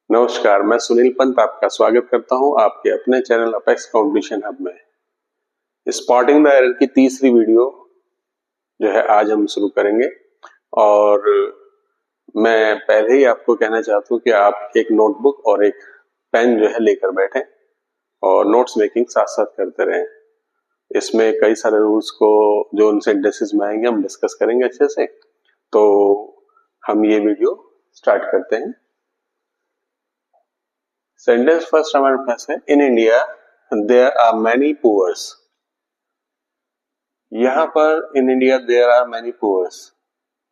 नमस्कार, मैं सुनील पंत आपका स्वागत करता हूं आपके अपने चैनल अपेक्स कंपटीशन हब में। स्पॉटिंग द एरर की तीसरी वीडियो जो है आज हम शुरू करेंगे और मैं पहले ही आपको कहना चाहता हूं कि आप एक नोटबुक और एक पेन जो है लेकर बैठें और नोट्स मेकिंग साथ साथ करते रहें। इसमें कई सारे रूल्स को जो उन सेंटेंसेस में आएंगे हम डिस्कस करेंगे अच्छे से। तो हम ये वीडियो स्टार्ट करते हैं। सेंटेंस फर्स्ट हमारे पास है, in India there are many poors. यहां पर in India there are many poors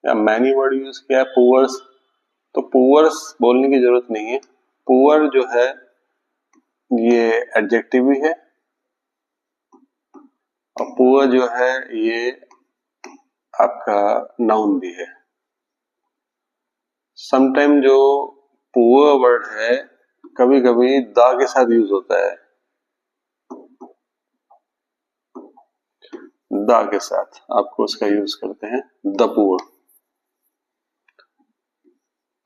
या मैनी वर्ड यूज किया है। पुअर्स, तो पुअर्स बोलने की जरूरत नहीं है। पुअर जो है ये एडजेक्टिव भी है और पुअर जो है ये आपका नाउन भी है। समटाइम जो पुअर वर्ड है कभी कभी द के साथ यूज होता है, द के साथ आपको उसका यूज करते हैं, द पुअर।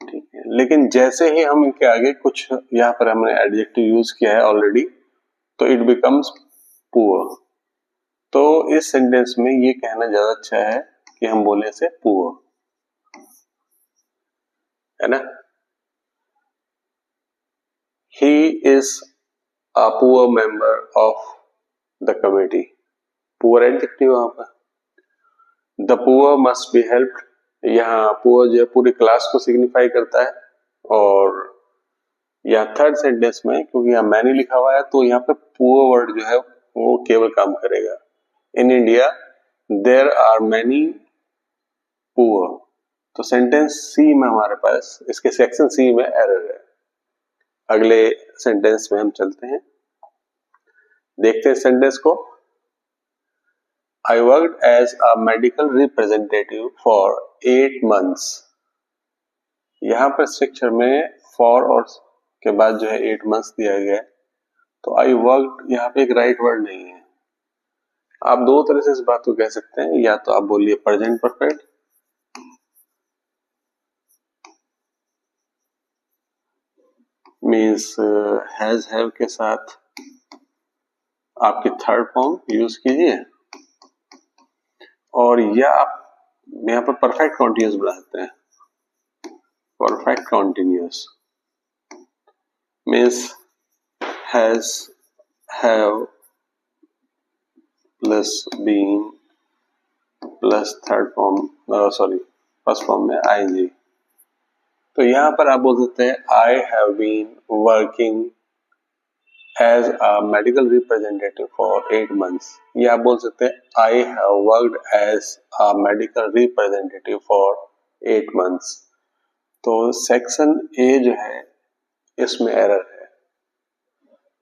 ठीक है, लेकिन जैसे ही हम इनके आगे कुछ यहाँ पर हमने एडजेक्टिव यूज किया है ऑलरेडी, तो इट बिकम्स पुअर। तो इस सेंटेंस में ये कहना ज्यादा अच्छा है कि हम बोले से पुअर, है ना। He is a poor member of the committee. Poor adjective वहां पर। The poor must be helped, यहाँ पुअर जो है पूरी क्लास को सिग्निफाई करता है। और यहाँ थर्ड सेंटेंस में क्योंकि यहाँ मैनी लिखा हुआ है तो यहाँ पे पुअर वर्ड जो है वो केवल काम करेगा। In India there are many poor, तो सेंटेंस सी में हमारे पास इसके सेक्शन सी में एरर है। अगले सेंटेंस में हम चलते हैं, देखते हैं सेंटेंस को। I worked as a medical representative for 8 months. यहाँ पर स्ट्रक्चर में for और के बाद जो है 8 months दिया गया है, तो I worked यहाँ पे एक राइट वर्ड नहीं है। आप दो तरह से इस बात को कह सकते हैं, या तो आप बोलिए present perfect, means has have के साथ आपकी थर्ड फॉर्म यूज कीजिए, और या आप यहाँ पर परफेक्ट कॉन्टिन्यूस बनाते हैं। Perfect continuous means has have plus been plus third form, sorry first form में आईएनजी। तो यहां पर आप बोल सकते हैं I have been working as a medical representative for 8 months, या आप बोल सकते हैं I have worked as a medical representative for 8 months। तो सेक्शन ए जो है इसमें एरर है।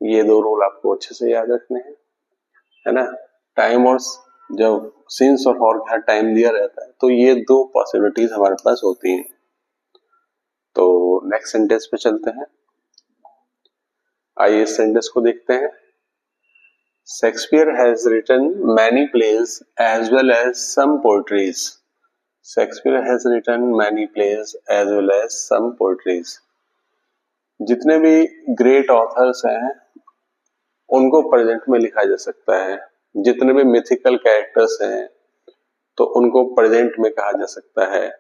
ये दो रूल आपको अच्छे से याद रखने हैं, है ना। टाइम और जब सिंस और फॉर का टाइम दिया रहता है तो ये दो पॉसिबिलिटीज हमारे पास होती हैं। तो नेक्स्ट सेंटेंस पे चलते हैं। आइए इस सेंटेंस को देखते हैं। Shakespeare has written many plays as well as some poetries. Shakespeare has written many plays as well as some poetries. जितने भी ग्रेट ऑथर्स हैं उनको प्रेजेंट में लिखा जा सकता है। जितने भी मिथिकल कैरेक्टर्स हैं तो उनको प्रेजेंट में कहा जा सकता है।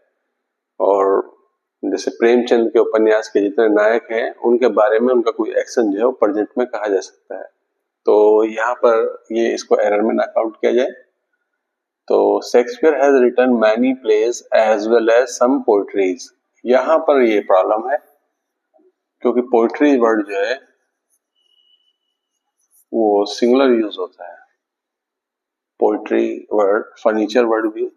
और जैसे प्रेमचंद के उपन्यास के जितने नायक हैं उनके बारे में उनका कोई एक्शन जो है वो प्रेजेंट में कहा जा सकता है। तो यहाँ पर ये इसको एरर में नॉकआउट किया जाए। तो Shakespeare has written many plays as well as some poetries, यहाँ पर ये प्रॉब्लम है क्योंकि पोएट्री वर्ड जो है वो सिंगुलर यूज होता है। पोएट्री वर्ड फर्नीचर वर्ड भी,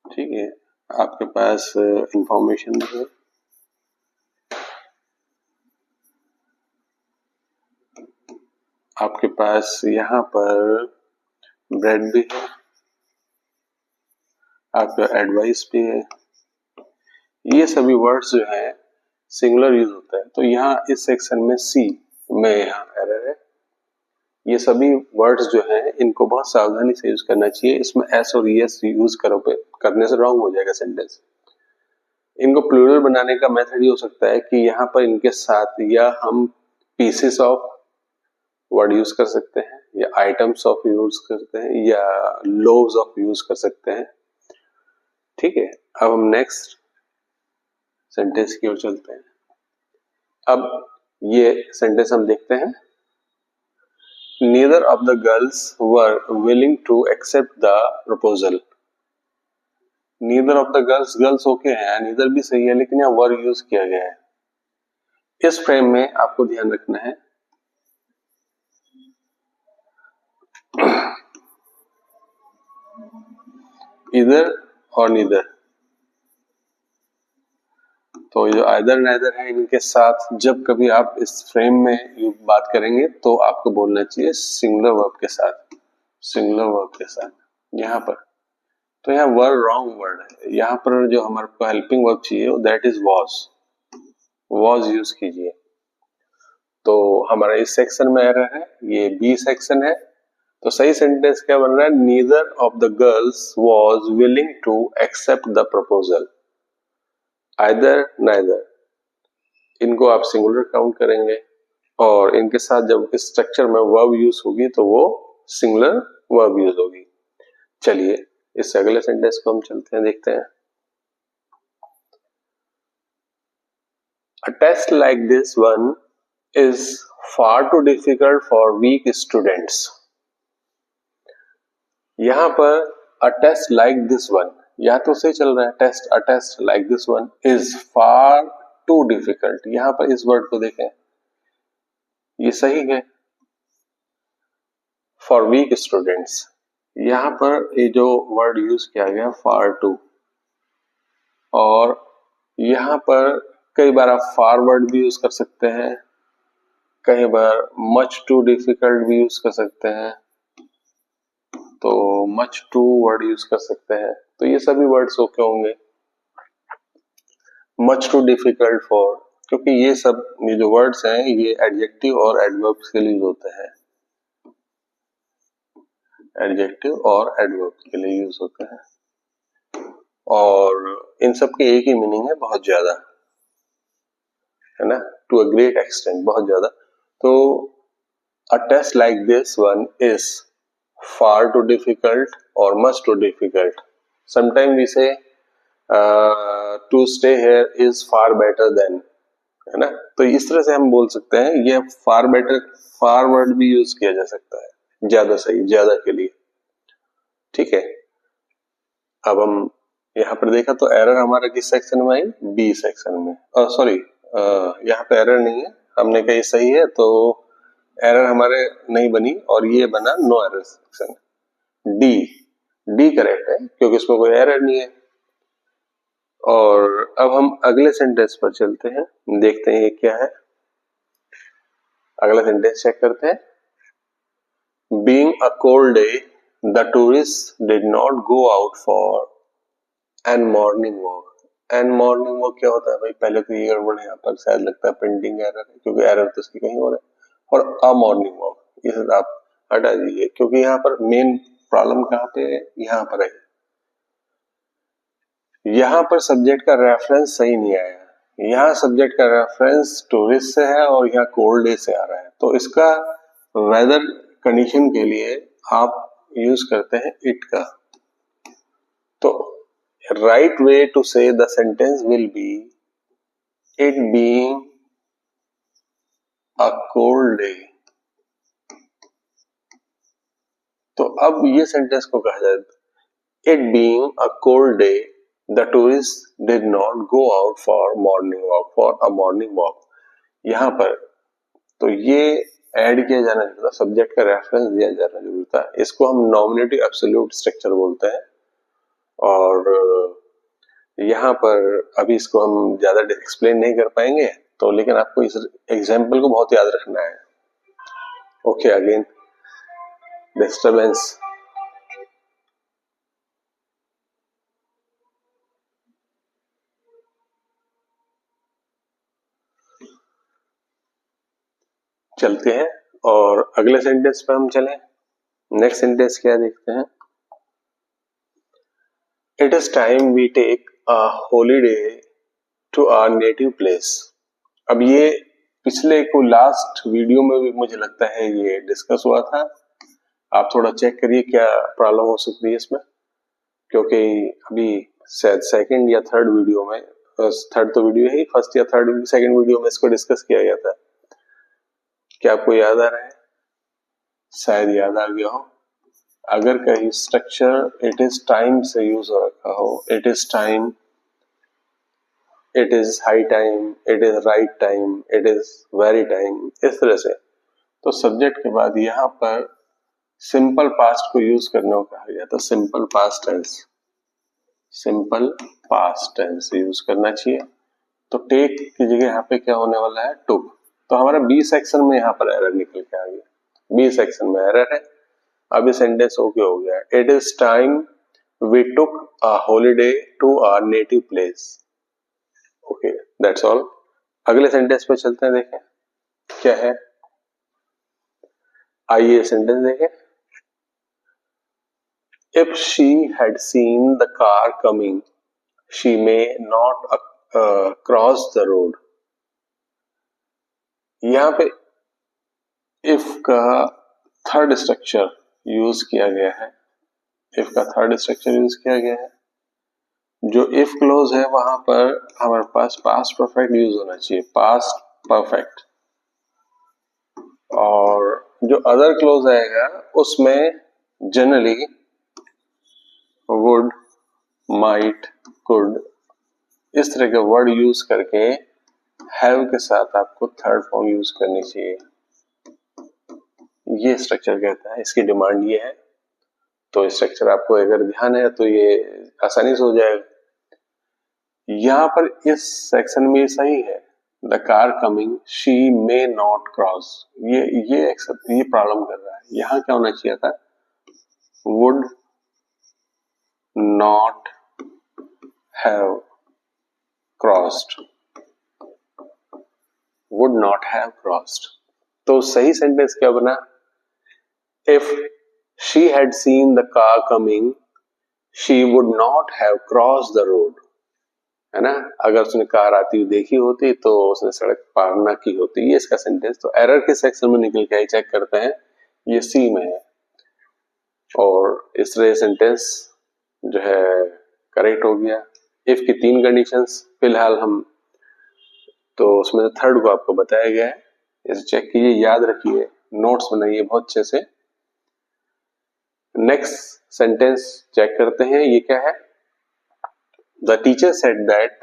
ठीक है। आपके पास इंफॉर्मेशन है, आपके पास यहाँ पर ब्रेड भी है, आपका एडवाइस भी है। ये सभी वर्ड्स जो है सिंगुलर यूज होता है। तो यहाँ इस सेक्शन में सी में यहाँ एरर है। ये सभी वर्ड्स जो हैं इनको बहुत सावधानी से यूज करना चाहिए। इसमें एस और एस यूज करने से रॉन्ग हो जाएगा सेंटेंस। इनको प्लूरल बनाने का मेथड ये हो सकता है कि यहाँ पर इनके साथ या हम पीसेस ऑफ वर्ड यूज कर सकते हैं, या आइटम्स ऑफ यूज करते हैं, या लोव्स ऑफ यूज कर सकते हैं। ठीक है, अब हम नेक्स्ट सेंटेंस की ओर चलते हैं। अब ये सेंटेंस हम देखते हैं। Neither of the girls were willing to accept the proposal. Neither of the girls, girls okay है, neither भी सही है, लेकिन यहाँ वर यूज किया गया है। इस फ्रेम में आपको ध्यान रखना है इधर और नीदर, तो जो आइदर नाइदर है इनके साथ जब कभी आप इस फ्रेम में बात करेंगे तो आपको बोलना चाहिए सिंगुलर वर्ब के साथ, सिंगुलर वर्ब के साथ। यहाँ पर तो यहाँ वर्ड रॉन्ग वर्ड है, यहाँ पर जो हमारे को हेल्पिंग वर्ब चाहिए दैट इज वॉज यूज कीजिए। तो हमारा इस सेक्शन में एरर है, ये बी सेक्शन है। तो सही सेंटेंस क्या बन रहा है? Neither of the girls was willing to accept the proposal. Either neither, इनको आप सिंगुलर काउंट करेंगे और इनके साथ जब इस स्ट्रक्चर में वर्ब यूज होगी तो वो सिंगुलर वर्ब यूज होगी। चलिए इससे अगले सेंटेंस को हम चलते हैं, देखते हैं। A test like this one is far too difficult for weak students. यहां पर a test like this one, या तो सही चल रहा है test, a test like this one is far too difficult। यहां पर इस वर्ड को देखें, ये सही है for weak students। यहां पर ये जो वर्ड यूज किया गया far too, और यहां पर कई बार आप फार वर्ड भी यूज कर सकते हैं, कई बार मच टू डिफिकल्ट भी यूज कर सकते हैं, तो मच टू वर्ड यूज कर सकते हैं। तो ये सभी वर्ड्स ओके होंगे। मच टू डिफिकल्ट फॉर, क्योंकि ये सब ये जो वर्ड्स हैं ये एडजेक्टिव और एडवर्ब्स के लिए यूज होते हैं, एडजेक्टिव और एडवर्ब के लिए यूज होते हैं, और इन सब के एक ही मीनिंग है, बहुत ज्यादा है ना, टू अ ग्रेट एक्सटेंट, बहुत ज्यादा। तो a taste like this one is far too difficult or much too difficult. Sometimes we say to stay here is far better than, है ना। तो इस तरह से हम बोल सकते हैं, ये far better, far वर्ड भी यूज किया जा सकता है, ज्यादा सही, ज्यादा के लिए। ठीक है, अब हम यहाँ पर देखा तो एरर हमारा किस सेक्शन में आई? बी सेक्शन में। सॉरी, यहाँ पे एरर नहीं है, हमने कहा ये सही है तो एरर हमारे नहीं बनी और ये बना no error section. D correct है क्योंकि इसमें कोई एरर नहीं है। और अब हम अगले सेंटेंस पर चलते हैं, देखते हैं ये क्या है। अगला सेंटेंस चेक करते हैं। Being a cold day, the tourists did not go out for an morning walk. An morning walk क्या होता है भाई? पहले तो ये गड़बड़ है, यहाँ पर शायद लगता है प्रिंटिंग एरर है, क्योंकि एरर तो इसकी कहीं हो रहा है। और अ मॉर्निंग वॉक, इसे आप हटा दीजिए क्योंकि यहाँ पर मेन प्रॉब्लम कहाँ पे है? यहाँ पर है, यहाँ पर सब्जेक्ट का रेफरेंस सही नहीं आया। यहाँ सब्जेक्ट का रेफरेंस टूरिस्ट से है और यहाँ कोल्ड डे से आ रहा है, तो इसका वेदर कंडीशन के लिए आप यूज करते हैं इट का। तो right way to say the sentence will be it being a cold day। तो अब ये सेंटेंस को कहा जाए it being a cold day the tourists did not go out for a morning walk। यहाँ पर तो ये ऐड किया जाना जरूरी था, सब्जेक्ट का रेफरेंस दिया जाना जरूरी था। इसको हम नॉमिनेटिव एब्सोल्यूट स्ट्रक्चर बोलते हैं, और यहाँ पर अभी इसको हम ज्यादा एक्सप्लेन नहीं कर पाएंगे, तो लेकिन आपको इस एग्जाम्पल को बहुत याद रखना है। Okay, again disturbance. चलते हैं और अगले सेंटेंस पे हम चलें। नेक्स्ट सेंटेंस क्या देखते हैं। It is time we take a holiday to our native place. अब ये पिछले को लास्ट वीडियो में भी मुझे लगता है ये डिस्कस हुआ था, आप थोड़ा चेक करिए क्या प्रॉब्लम हो सकती है इसमें, क्योंकि अभी शायद सेकंड या थर्ड वीडियो में, थर्ड तो वीडियो है, फर्स्ट या थर्ड सेकंड वीडियो में इसको डिस्कस किया गया था। क्या आपको याद आ रहा है? शायद याद आ गया हो। अगर कहीं स्ट्रक्चर इट इज टाइम से यूज हो रखा हो, it is time, it is high time, it is right time, it is very time, इस तरह से, तो सब्जेक्ट के बाद यहाँ पर सिंपल पास्ट को यूज करने को कहा गया था। Simple past tense, simple past tense use करना चाहिए। तो टेक की जगह यहाँ पे क्या होने वाला है? टुक। तो हमारा बी सेक्शन में यहाँ पर एरर निकल के आ गया, बी सेक्शन में एरर है। अब ये सेंटेंस ओके हो गया, it is time we took a holiday to our native place. Okay, that's all. अगले सेंटेंस पे चलते हैं, देखें क्या है। आइए सेंटेंस देखें। If she had seen the car coming, she may not cross the road. यहाँ पे if का थर्ड स्ट्रक्चर यूज किया गया है, if का थर्ड स्ट्रक्चर यूज किया गया है। जो if क्लोज है वहां पर हमारे पास पास्ट परफेक्ट यूज होना चाहिए, पास्ट परफेक्ट। और जो अदर क्लोज आएगा उसमें जनरली वुड, माइट, कुड, इस तरह के वर्ड यूज करके हैव के साथ आपको थर्ड फॉर्म यूज करनी चाहिए। ये स्ट्रक्चर कहता है, इसकी डिमांड ये है। तो स्ट्रक्चर आपको अगर ध्यान है तो ये आसानी से हो जाएगा। यहाँ पर इस सेक्शन में सही है, the car coming she may not cross, ये प्रॉब्लम कर रहा है। यहाँ क्या होना चाहिए था? Would not have crossed, would not have crossed. तो सही सेंटेंस क्या बना? If she had seen the car coming she would not have crossed the road, है ना। अगर उसने कार आती हुई देखी होती तो उसने सड़क पार ना की होती। ये इसका सेंटेंस। तो एरर के सेक्शन में निकल के आई, चेक करते हैं, ये सी में है और इस तरह सेंटेंस जो है करेक्ट हो गया। इफ की तीन कंडीशंस फिलहाल हम, तो उसमें से थर्ड को आपको बताया गया है, इसे चेक कीजिए, याद रखिए, नोट्स बनाइए बहुत अच्छे से। नेक्स्ट सेंटेंस चेक करते हैं, ये क्या है? The teacher said that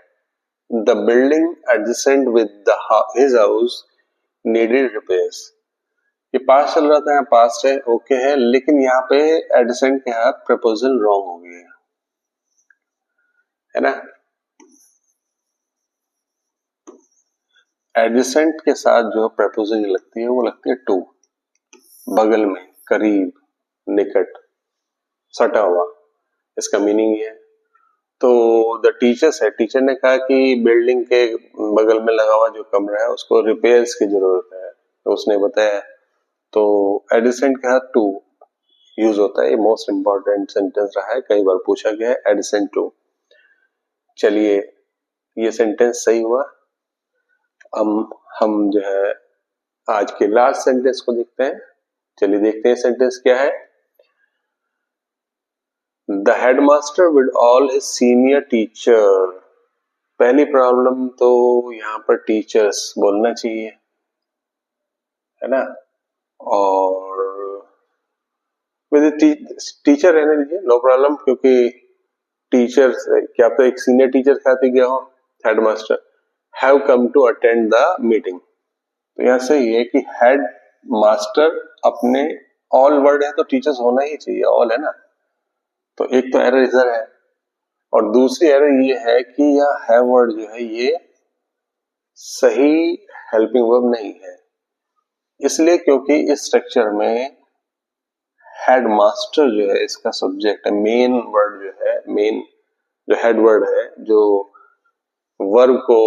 the building adjacent with his house needed repairs. ये पास चल रहा था, यहाँ पास है, ओके है, लेकिन यहाँ पे एडजेसेंट के साथ प्रपोजल रॉन्ग हो गया है ना। एडजेसेंट के साथ जो प्रपोजल लगती है वो लगती है टू, बगल में, करीब, निकट, सटा हुआ। इसका मीनिंग ये है। तो द टीचर से, टीचर ने कहा कि बिल्डिंग के बगल में लगा हुआ जो कमरा है उसको रिपेयर्स की जरूरत है, तो उसने बताया। तो एडिसेंट के साथ टू यूज होता है, ये मोस्ट इंपॉर्टेंट सेंटेंस रहा है, कई बार पूछा गया है, एडिसेंट टू। चलिए ये सेंटेंस सही हुआ। हम जो है आज के लास्ट सेंटेंस को देखते हैं। चलिए देखते हैं सेंटेंस क्या है। The headmaster with all his senior teacher। पहली प्रॉब्लम तो यहाँ पर टीचर्स बोलना चाहिए, है ना। और टीचर रहने दीजिए, नो प्रॉब्लम, क्योंकि टीचर्स क्या तो एक सीनियर टीचर साथ ही गया हो। Headmaster have come to attend the meeting. तो यहाँ से ये कि हेड मास्टर अपने, ऑल वर्ड है तो टीचर्स होना ही चाहिए, ऑल है ना। तो एक तो एरर इधर है, और दूसरी एरर ये है कि यह हैव वर्ड जो है ये सही हेल्पिंग वर्ब नहीं है, इसलिए क्योंकि इस स्ट्रक्चर में हेड मास्टर जो है इसका सब्जेक्ट है। मेन वर्ड जो है, मेन जो हेड वर्ड है, जो वर्ब को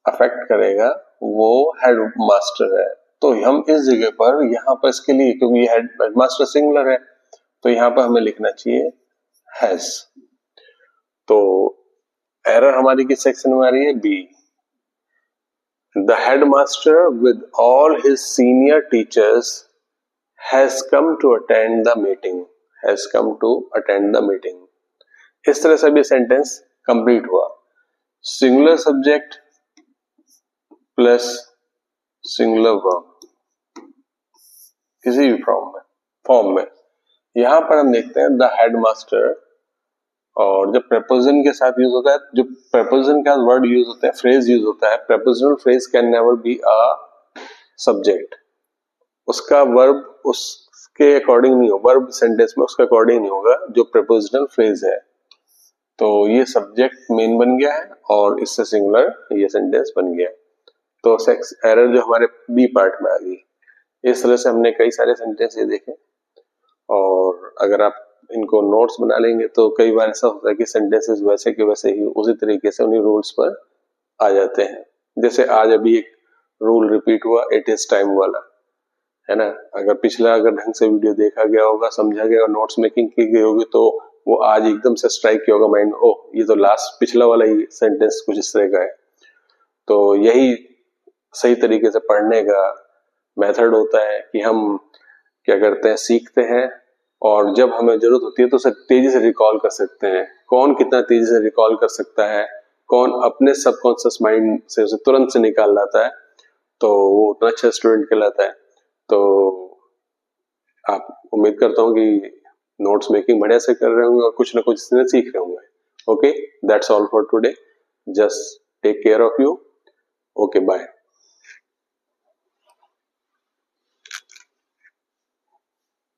अफेक्ट करेगा वो हेड मास्टर है। तो हम इस जगह पर, यहाँ पर इसके लिए, क्योंकि हेड मास्टर सिंगुलर है, तो यहाँ पर हमें लिखना चाहिए हैज। तो एरर हमारी किस सेक्शन में आ रही है? B. The headmaster with all his senior teachers has come to attend the meeting, has come to attend the meeting। इस तरह से भी सेंटेंस कंप्लीट हुआ। Singular subject plus singular verb किसी भी फॉर्म में यहां पर हम देखते हैं द हेडमास्टर, और जब प्रपोजिशन के साथ यूज होता है, जो प्रपोजिशन का वर्ड यूज होता है, फ्रेज यूज होता है, prepositional phrase can never be a subject. उसका वर्ब उसके अकॉर्डिंग नहीं होगा, वर्ब सेंटेंस में उसके अकॉर्डिंग नहीं होगा जो प्रपोजिशनल फ्रेज है। तो ये सब्जेक्ट मेन बन गया है और इससे सिंगुलर ये सेंटेंस बन गया। तो सेक्स एरर जो हमारे बी पार्ट में आ गई। इस तरह से हमने कई सारे सेंटेंस ये देखे, और अगर आप इनको नोट्स बना लेंगे तो कई बार ऐसा होता है कि सेंटेंसेस वैसे के वैसे ही उसी तरीके से उन्हीं रूल्स पर आ जाते हैं। जैसे आज अभी एक रूल रिपीट हुआ, इट इज टाइम वाला, है ना। अगर पिछला अगर ढंग से वीडियो देखा गया होगा, समझा गया, नोट्स मेकिंग की गई होगी, तो वो आज एकदम से स्ट्राइक किया होगा माइंड, ओह ये तो लास्ट पिछला वाला ही सेंटेंस कुछ इस तरह का है। तो यही सही तरीके से पढ़ने का मेथड होता है कि हम क्या करते हैं, सीखते हैं, और जब हमें जरूरत होती है तो उसे तेजी से रिकॉल कर सकते हैं। कौन कितना तेजी से रिकॉल कर सकता है, कौन अपने सबकॉन्शियस माइंड से उसे तुरंत से निकाल लाता है, तो वो उतना अच्छा स्टूडेंट कहलाता है। तो आप उम्मीद करता हूँ कि नोट्स मेकिंग बढ़िया से कर रहे होंगे और कुछ ना कुछ इसमें सीख रहे होंगे। Okay, that's all for today. Just take care of you. Okay, bye.